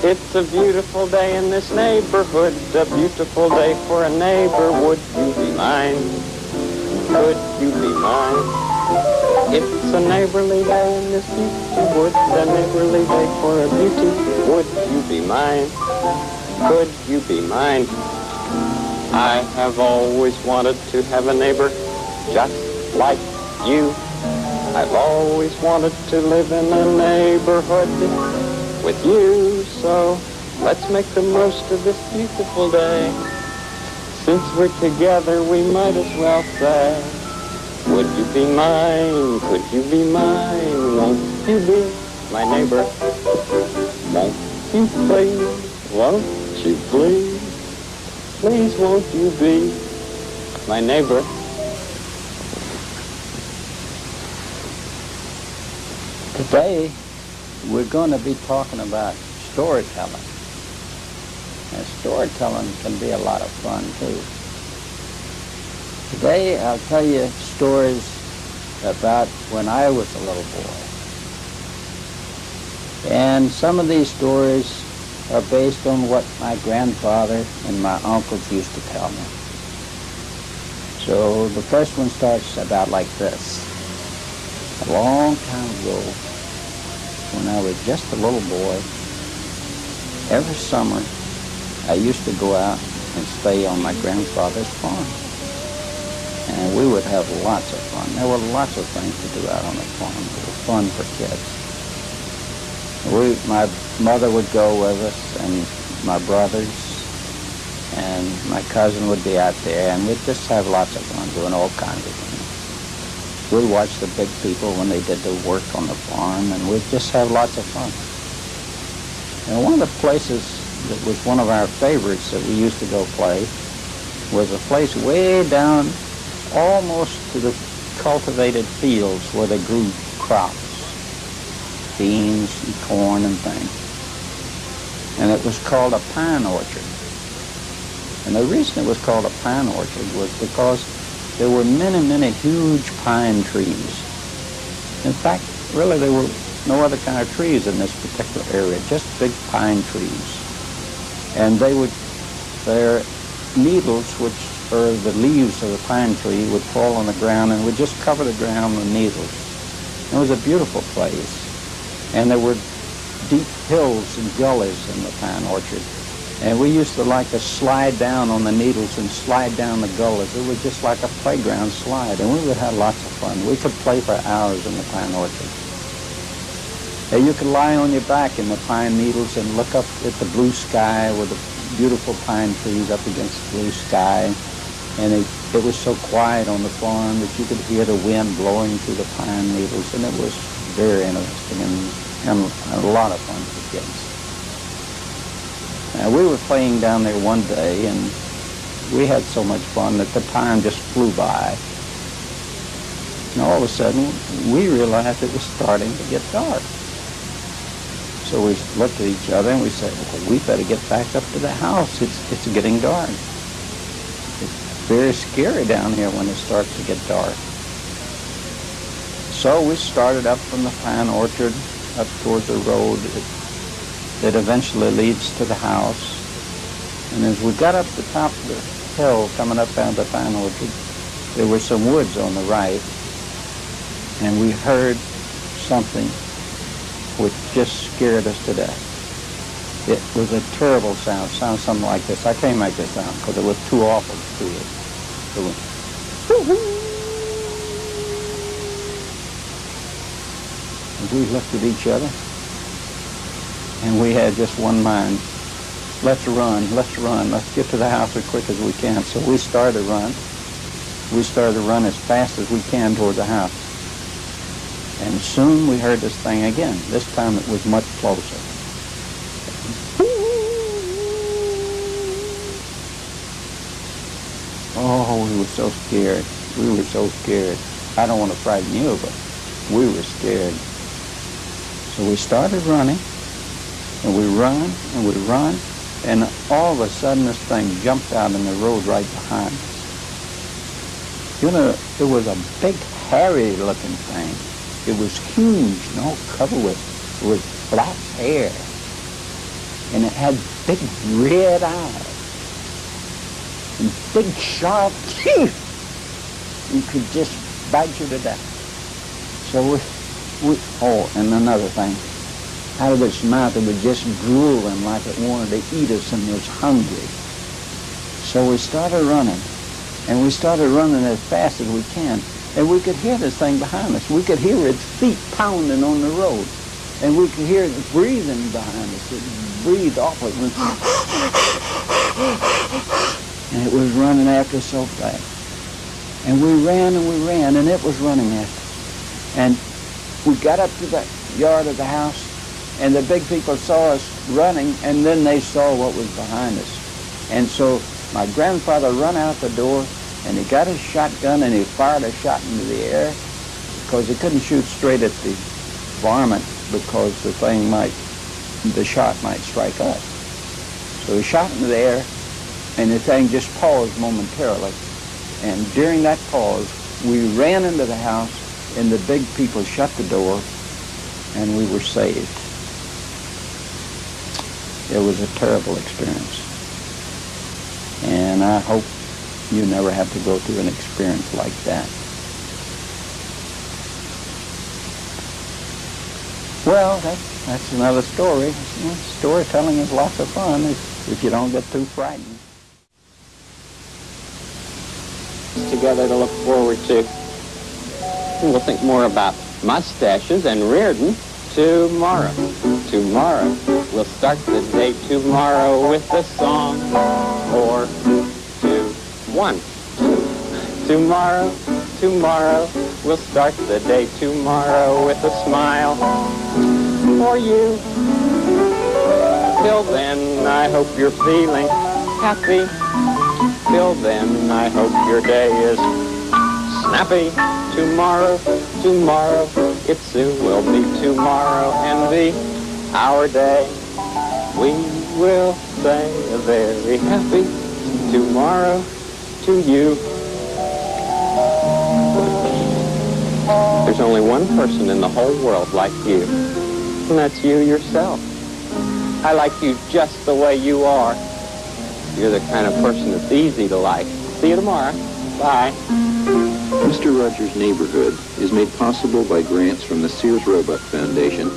It's a beautiful day in this neighborhood, a beautiful day for a neighbor. Would you be mine? Could you be mine? It's a neighborly day in this beauty wood, a neighborly day for a beauty. Would you be mine? Could you be mine? I have always wanted to have a neighbor just like you. I've always wanted to live in a neighborhood with you. So let's make the most of this beautiful day. Since we're together, we might as well say, would you be mine? Could you be mine? Won't you be my neighbor? Won't you please? Won't you please? Please won't you be my neighbor? Today we're going to be talking about storytelling. And storytelling can be a lot of fun too. Today I'll tell you stories about when I was a little boy. And some of these stories are based on what my grandfather and my uncles used to tell me. So the first one starts about like this. A long time ago, when I was just a little boy, every summer I used to go out and stay on my grandfather's farm. And we would have lots of fun. There were lots of things to do out on the farm. It was fun for kids. My mother would go with us, and my brothers, and my cousin would be out there, and we'd just have lots of fun doing all kinds of things. We'd watch the big people when they did the work on the farm, and we'd just have lots of fun. And one of the places that was one of our favorites that we used to go play was a place way down almost to the cultivated fields where they grew crops, beans and corn and things. And it was called a pine orchard. And the reason it was called a pine orchard was because there were many, many huge pine trees. In fact, really there were no other kind of trees in this particular area, just big pine trees. And their needles, which are the leaves of the pine tree, would fall on the ground and would just cover the ground with needles. It was a beautiful place. And there were deep hills and gullies in the pine orchard. And we used to like to slide down on the needles and slide down the gullies. It was just like a playground slide, and we would have lots of fun. We could play for hours in the pine orchard. And you could lie on your back in the pine needles and look up at the blue sky with the beautiful pine trees up against the blue sky. And it was so quiet on the farm that you could hear the wind blowing through the pine needles, and it was very interesting and a lot of fun for kids. We were playing down there one day, and we had so much fun that the time just flew by. And all of a sudden, we realized it was starting to get dark. So we looked at each other and we said, well, we better get back up to the house. It's getting dark. It's very scary down here when it starts to get dark. So we started up from the pine orchard up towards the road that eventually leads to the house. And as we got up the top of the hill coming up out of the pine orchard, there were some woods on the right, and we heard something which just scared us to death. It was a terrible sound. It sounded something like this. I can't make this sound because it was too awful to do it. It went, and we looked at each other, and we had just one mind. Let's run, let's get to the house as quick as we can. So we started to run. We started to run as fast as we can toward the house. And soon we heard this thing again. This time it was much closer. Oh, we were so scared. We were so scared. I don't want to frighten you, but we were scared. So we started running, and we run, and we run, and all of a sudden this thing jumped out in the road right behind us. You know, it was a big, hairy-looking thing. It was huge and all covered with black hair. and it had big red eyes and big sharp teeth. You could just bite you to death. So oh, and another thing, out of its mouth it was just drooling like it wanted to eat us and was hungry. So we started running, and we started running as fast as we can, and we could hear this thing behind us. We could hear its feet pounding on the road, and we could hear it breathing behind us. It breathed awfully, and it was running after us so fast. And we ran, and it was running after us. And we got up to the yard of the house, and the big people saw us running, and then they saw what was behind us. And so my grandfather ran out the door, and he got his shotgun, and he fired a shot into the air, because he couldn't shoot straight at the varmint, because the shot might strike us. So he shot into the air, and the thing just paused momentarily. And during that pause, we ran into the house, and the big people shut the door, and we were saved. It was a terrible experience. And I hope you never have to go through an experience like that. Well, that's another story. You know, storytelling is lots of fun if you don't get too frightened. Together to look forward to. We'll think more about mustaches and Reardon tomorrow. Tomorrow. We'll start the day tomorrow with a song. 4, 2, 1. Tomorrow, tomorrow. We'll start the day tomorrow with a smile for you. Till then, I hope you're feeling happy. Till then, I hope your day is snappy. Tomorrow, tomorrow, it soon will be tomorrow and be our day. We will say a very happy tomorrow to you. There's only one person in the whole world like you, and that's you yourself. I like you just the way you are. You're the kind of person that's easy to like. See you tomorrow. Bye. Mr. Rogers' Neighborhood is made possible by grants from the Sears Roebuck Foundation